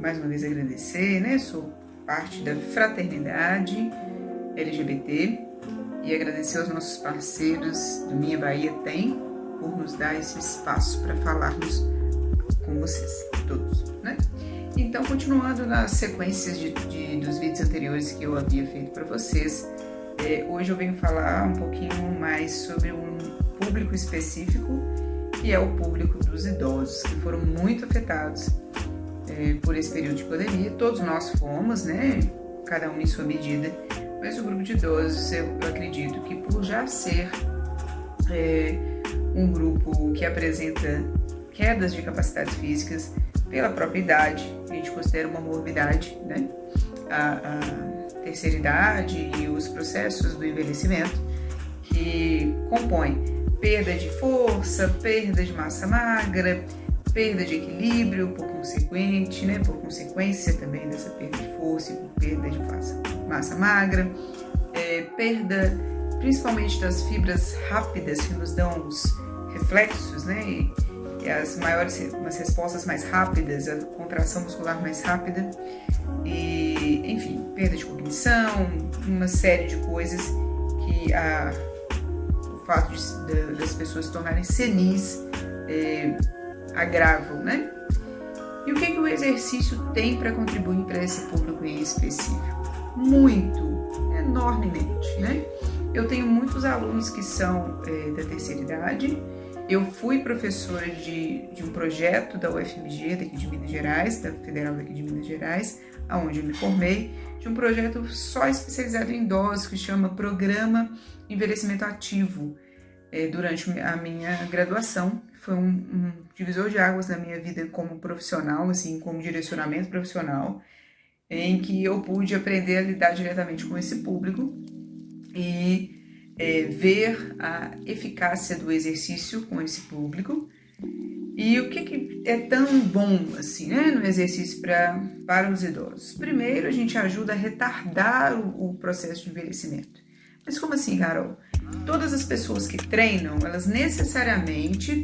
mais uma vez agradecer, né? Sou parte da fraternidade LGBT e agradecer aos nossos parceiros do Minha Bahia Tem por nos dar esse espaço para falarmos com vocês todos, né? Então, continuando nas sequências dos vídeos anteriores que eu havia feito para vocês, hoje eu venho falar um pouquinho mais sobre um público específico, que é o público dos idosos, que foram muito afetados por esse período de pandemia. Todos nós fomos, né? Cada um em sua medida, mas o grupo de idosos, eu acredito que por já ser um grupo que apresenta quedas de capacidades físicas pela própria idade, a gente considera uma morbidade, né? A terceira idade e os processos do envelhecimento, que compõem perda de força, perda de massa magra, perda de equilíbrio por consequente, né? Por consequência também dessa perda de força e por perda de massa magra, perda principalmente das fibras rápidas que nos dão os reflexos, né? E umas respostas mais rápidas, a contração muscular mais rápida, e enfim, perda de cognição, uma série de coisas que o fato das pessoas se tornarem senis agravam, né? E o que o exercício tem para contribuir para esse público em específico? Muito, enormemente, né? Eu tenho muitos alunos que são da terceira idade. Eu fui professora de um projeto da UFMG, daqui de Minas Gerais, da Federal daqui de Minas Gerais, onde eu me formei, de um projeto só especializado em idosos, que chama Programa Envelhecimento Ativo, durante a minha graduação. Foi um divisor de águas na minha vida como profissional, assim, como direcionamento profissional, em que eu pude aprender a lidar diretamente com esse público e ver a eficácia do exercício com esse público e o que é tão bom assim, né, no exercício para os idosos. Primeiro, a gente ajuda a retardar o processo de envelhecimento. Mas como assim, Carol? Todas as pessoas que treinam, elas necessariamente,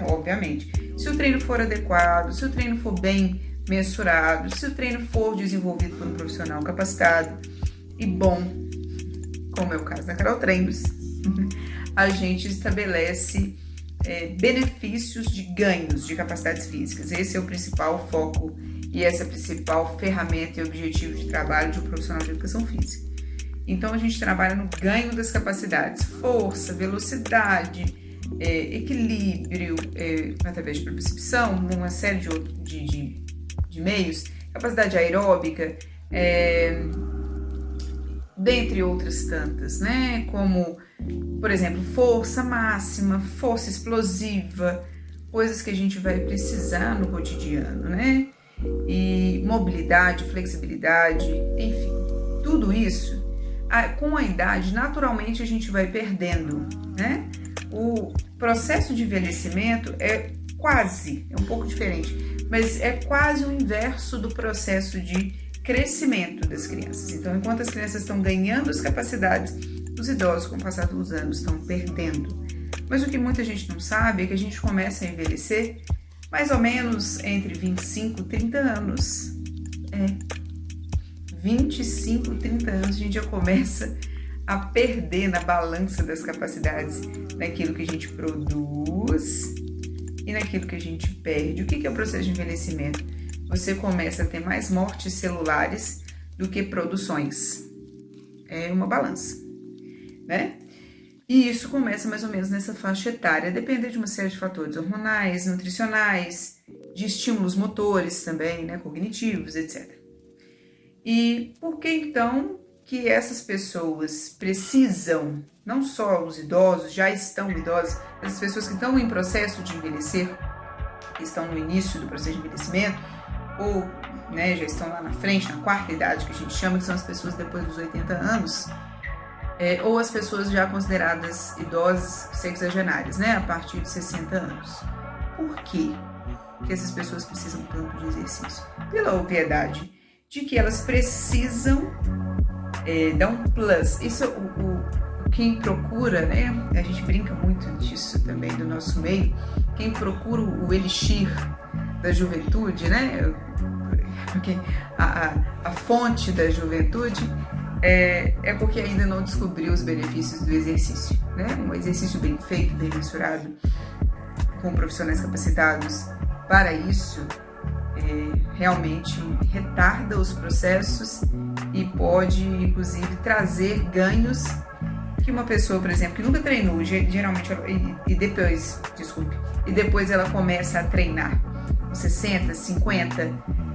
obviamente, se o treino for adequado, se o treino for bem mensurado, se o treino for desenvolvido por um profissional capacitado e bom, como é o caso da Carol Treinos, a gente estabelece benefícios de ganhos de capacidades físicas. Esse é o principal foco e essa é a principal ferramenta e objetivo de trabalho de um profissional de educação física. Então, a gente trabalha no ganho das capacidades, força, velocidade, equilíbrio, através de propriocepção, uma série de meios, capacidade aeróbica, dentre outras tantas, né? Como, por exemplo, força máxima, força explosiva, coisas que a gente vai precisar no cotidiano, né? E mobilidade, flexibilidade, enfim, tudo isso, com a idade, naturalmente a gente vai perdendo, né? O processo de envelhecimento é um pouco diferente, mas é quase o inverso do processo de crescimento das crianças. Então, enquanto as crianças estão ganhando as capacidades, os idosos, com o passar dos anos, estão perdendo. Mas o que muita gente não sabe é que a gente começa a envelhecer mais ou menos entre 25 e 30 anos. 25, 30 anos a gente já começa a perder na balança das capacidades, naquilo que a gente produz e naquilo que a gente perde. O que é o processo de envelhecimento? Você começa a ter mais mortes celulares do que produções. É uma balança, né? E isso começa mais ou menos nessa faixa etária, depende de uma série de fatores hormonais, nutricionais, de estímulos motores também, né, cognitivos, etc. E por que então que essas pessoas precisam, não só os idosos, já estão idosos, mas as pessoas que estão em processo de envelhecer, que estão no início do processo de envelhecimento, ou já estão lá na frente, na quarta idade, que a gente chama, que são as pessoas depois dos 80 anos, ou as pessoas já consideradas idosas sexagenárias, a partir de 60 anos. Por quê que essas pessoas precisam tanto de exercício? Pela obviedade de que elas precisam dar um plus. Isso, quem procura, a gente brinca muito disso também do nosso meio, quem procura o elixir da juventude, porque a fonte da juventude é porque ainda não descobriu os benefícios do exercício, né? Um exercício bem feito, bem mensurado, com profissionais capacitados para isso, realmente retarda os processos e pode, inclusive, trazer ganhos que uma pessoa, por exemplo, que nunca treinou, geralmente, e depois ela começa a treinar com 60, 50,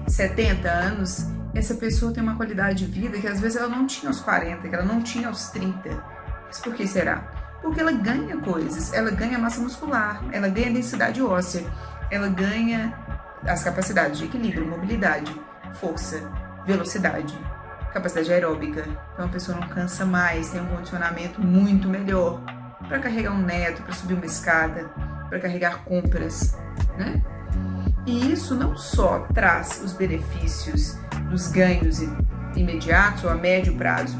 70 anos, essa pessoa tem uma qualidade de vida que às vezes ela não tinha aos 40, que ela não tinha aos 30. Mas por que será? Porque ela ganha coisas, ela ganha massa muscular, ela ganha densidade óssea, ela ganha as capacidades de equilíbrio, mobilidade, força, velocidade, capacidade aeróbica. Então a pessoa não cansa mais, tem um condicionamento muito melhor para carregar um neto, para subir uma escada, para carregar compras, né? E isso não só traz os benefícios dos ganhos imediatos ou a médio prazo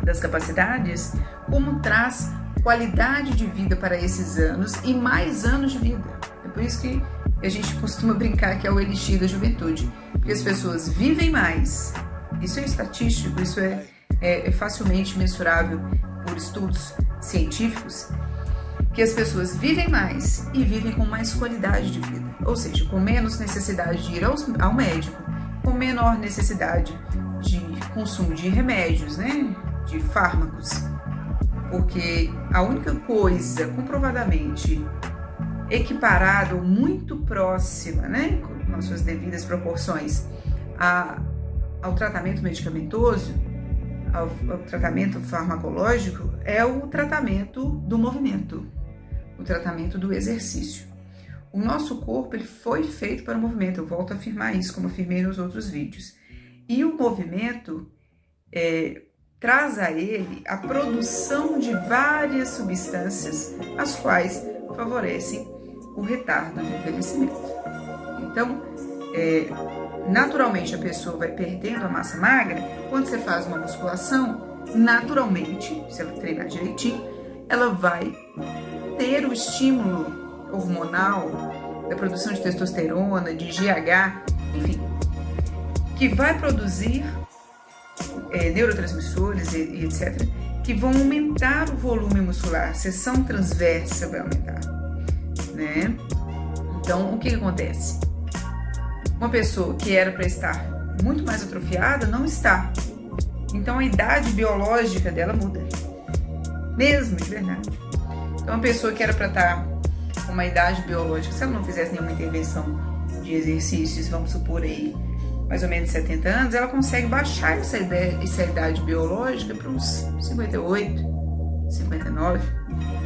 das capacidades, como traz qualidade de vida para esses anos e mais anos de vida. É por isso que a gente costuma brincar que é o elixir da juventude, porque as pessoas vivem mais. Isso é estatístico, isso é facilmente mensurável por estudos científicos, que as pessoas vivem mais e vivem com mais qualidade de vida, ou seja, com menos necessidade de ir ao médico, com menor necessidade de consumo de remédios, né, de fármacos, porque a única coisa comprovadamente equiparada ou muito próxima, né, com as suas devidas proporções ao tratamento medicamentoso, ao tratamento farmacológico, é o tratamento do movimento, o tratamento do exercício. O nosso corpo ele foi feito para o movimento, eu volto a afirmar isso, como afirmei nos outros vídeos. E o movimento traz a ele a produção de várias substâncias, as quais favorecem o retardo do envelhecimento. Então, naturalmente a pessoa vai perdendo a massa magra. Quando você faz uma musculação, naturalmente, se ela treinar direitinho, ela vai ter o estímulo hormonal da produção de testosterona, de GH, enfim, que vai produzir neurotransmissores e etc., que vão aumentar o volume muscular, a seção transversa vai aumentar, né? Então, o que acontece? Uma pessoa que era para estar muito mais atrofiada não está. Então, a idade biológica dela muda, mesmo de verdade. Então, uma pessoa que era para estar com uma idade biológica, se ela não fizesse nenhuma intervenção de exercícios, vamos supor aí, mais ou menos 70 anos, ela consegue baixar essa idade biológica para uns 58, 59.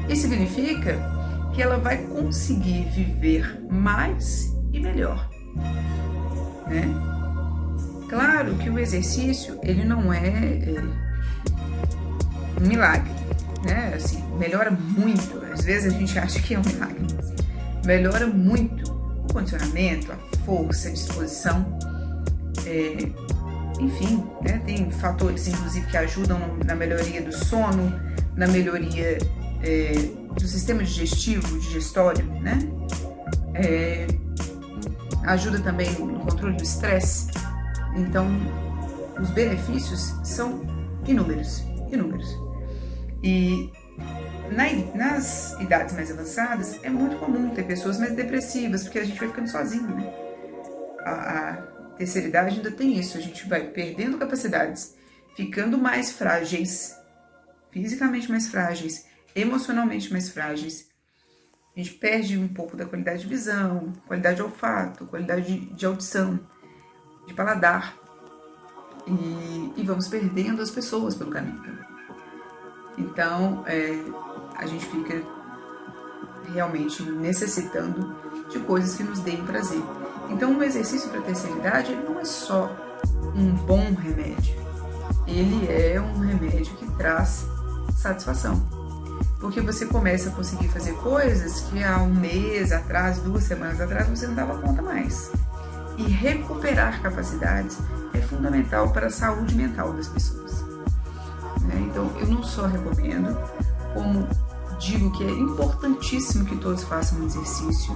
Isso significa que ela vai conseguir viver mais e melhor, né? Claro que o exercício, ele não é um milagre, né? Assim, melhora muito. Às vezes a gente acha que é um milagre, mas melhora muito o condicionamento, a força, a disposição. Enfim, né? Tem fatores, inclusive, que ajudam na melhoria do sono, na melhoria do sistema digestivo, digestório, né? Ajuda também no controle do estresse. Então, os benefícios são inúmeros. E nas idades mais avançadas, é muito comum ter pessoas mais depressivas, porque a gente vai ficando sozinho, né? A terceira idade ainda tem isso, a gente vai perdendo capacidades, ficando mais frágeis, fisicamente mais frágeis, emocionalmente mais frágeis. A gente perde um pouco da qualidade de visão, qualidade de olfato, qualidade de audição, de paladar, e vamos perdendo as pessoas pelo caminho. Então, a gente fica realmente necessitando de coisas que nos deem prazer. Então, o exercício para a terceira idade ele não é só um bom remédio, ele é um remédio que traz satisfação. Porque você começa a conseguir fazer coisas que há um mês atrás, 2 semanas atrás, você não dava conta mais. E recuperar capacidades é fundamental para a saúde mental das pessoas. Então, eu não só recomendo, como digo que é importantíssimo que todos façam um exercício.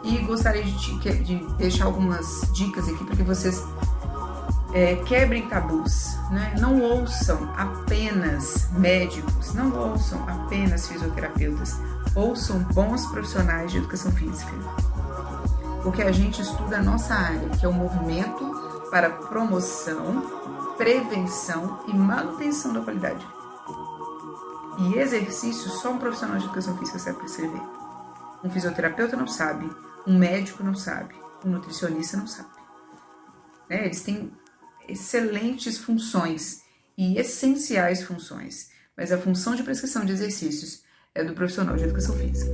E gostaria de deixar algumas dicas aqui para que vocês quebrem tabus, né? Não ouçam apenas médicos, não ouçam apenas fisioterapeutas, ouçam bons profissionais de educação física. Porque a gente estuda a nossa área, que é o movimento para promoção, prevenção e manutenção da qualidade. E exercício só um profissional de educação física sabe prescrever. Um fisioterapeuta não sabe, um médico não sabe, um nutricionista não sabe. Eles têm excelentes funções e essenciais funções, mas a função de prescrição de exercícios é do profissional de educação física,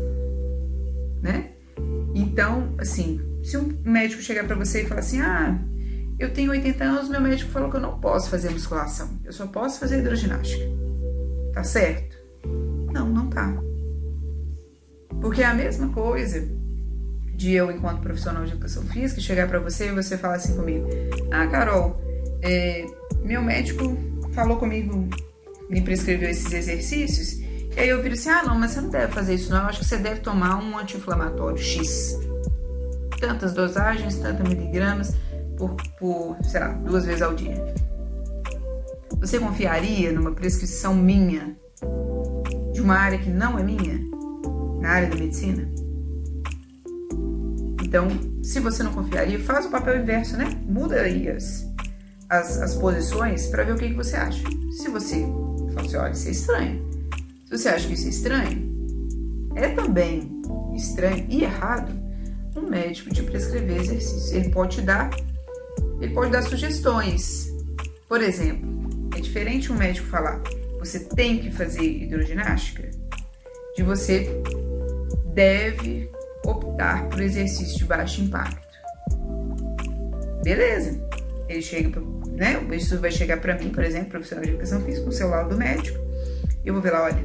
né? Então, assim, se um médico chegar para você e falar assim, eu tenho 80 anos, meu médico falou que eu não posso fazer musculação, eu só posso fazer hidroginástica, tá certo? Não, não tá. Porque é a mesma coisa de eu, enquanto profissional de educação física, chegar para você e você falar assim comigo, Carol, meu médico falou comigo, me prescreveu esses exercícios, e aí eu viro assim, não, mas você não deve fazer isso não, eu acho que você deve tomar um anti-inflamatório X. Tantas dosagens, tantos miligramas, por, sei lá, 2 vezes ao dia. Você confiaria numa prescrição minha, de uma área que não é minha, na área da medicina? Então, se você não confiaria, faz o papel inverso, né? Muda aí as posições para ver o que você acha. Se você fala assim, olha, isso é estranho. Se você acha que isso é estranho, é também estranho e errado um médico te prescrever exercícios. Ele pode dar sugestões. Por exemplo, é diferente um médico falar, você tem que fazer hidroginástica, de você deve optar por exercício de baixo impacto. Beleza. Ele chega, né? Isso vai chegar para mim, por exemplo, profissional de educação física, com o celular do médico. Eu vou ver lá, olha,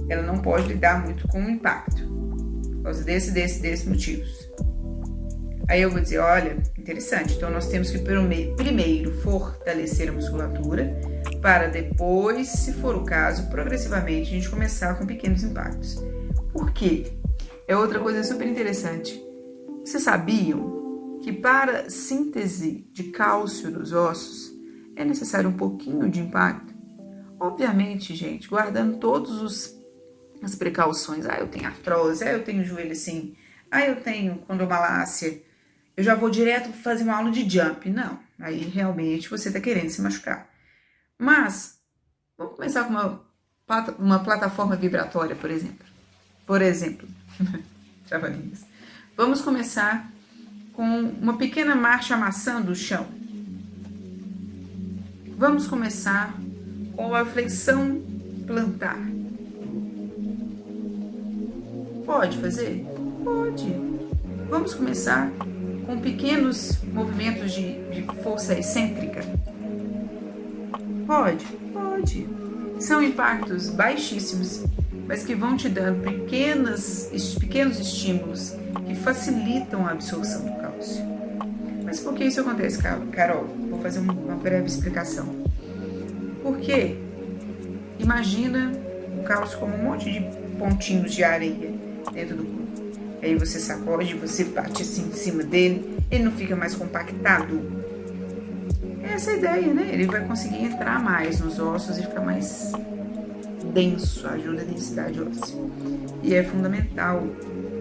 ela não pode lidar muito com o impacto, por causa desses motivos. Aí eu vou dizer, olha, interessante, então nós temos que primeiro fortalecer a musculatura, para depois, se for o caso, progressivamente a gente começar com pequenos impactos. Por quê? É outra coisa super interessante. Vocês sabiam que para síntese de cálcio nos ossos é necessário um pouquinho de impacto? Obviamente, gente, guardando todas as precauções. Eu tenho artrose, eu tenho joelho assim, eu tenho condomalácia, eu já vou direto fazer uma aula de jump. Não, aí realmente você está querendo se machucar. Mas, vamos começar com uma plataforma vibratória, por exemplo. Travalinhas. Vamos começar com uma pequena marcha amassando o chão. Vamos começar com a flexão plantar. Pode fazer? Pode. Vamos começar com pequenos movimentos de força excêntrica. Pode? Pode. São impactos baixíssimos, mas que vão te dando pequenos estímulos que facilitam a absorção do cálcio. Mas por que isso acontece, Carol? Vou fazer uma breve explicação. Porque imagina o cálcio como um monte de pontinhos de areia dentro do corpo. Aí você sacode, você bate assim em cima dele, ele não fica mais compactado. Essa é a ideia, né? Ele vai conseguir entrar mais nos ossos e ficar mais denso, ajuda a densidade óssea. E é fundamental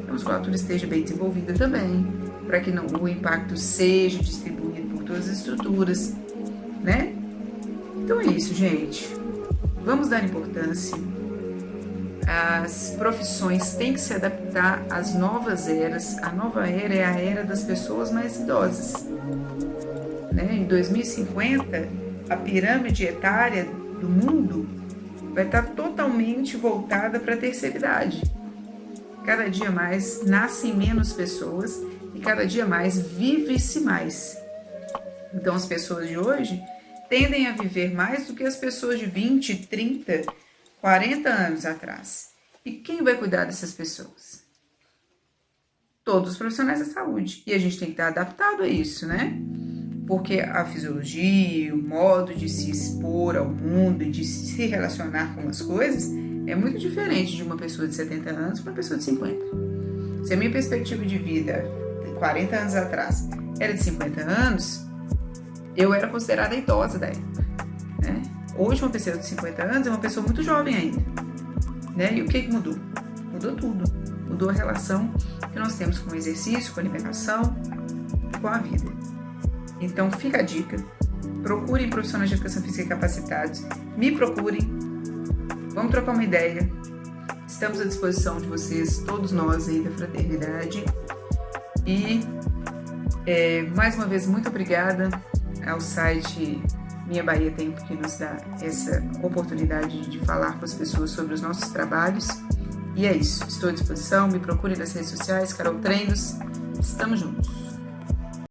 que a musculatura esteja bem desenvolvida também, para que o impacto seja distribuído por todas as estruturas, né? Então é isso, gente. Vamos dar importância. As profissões têm que se adaptar às novas eras. A nova era é a era das pessoas mais idosas. Né? Em 2050, a pirâmide etária do mundo vai estar totalmente voltada para a terceira idade. Cada dia mais nascem menos pessoas e cada dia mais vive-se mais. Então as pessoas de hoje tendem a viver mais do que as pessoas de 20, 30, 40 anos atrás. E quem vai cuidar dessas pessoas? Todos os profissionais da saúde. E a gente tem que estar adaptado a isso, né? Porque a fisiologia, o modo de se expor ao mundo e de se relacionar com as coisas é muito diferente de uma pessoa de 70 anos para uma pessoa de 50. Se a minha perspectiva de vida 40 anos atrás era de 50 anos, eu era considerada idosa da época, né? Hoje uma pessoa de 50 anos é uma pessoa muito jovem ainda, né? E o que mudou? Mudou tudo. Mudou a relação que nós temos com o exercício, com a alimentação, com a vida. Então fica a dica, procurem profissionais de educação física capacitados, me procurem, vamos trocar uma ideia, estamos à disposição de vocês, todos nós aí da fraternidade. E mais uma vez, muito obrigada ao site Minha Bahia Tempo, que nos dá essa oportunidade de falar com as pessoas sobre os nossos trabalhos. E é isso, estou à disposição, me procure nas redes sociais, Carol Treinos, estamos juntos.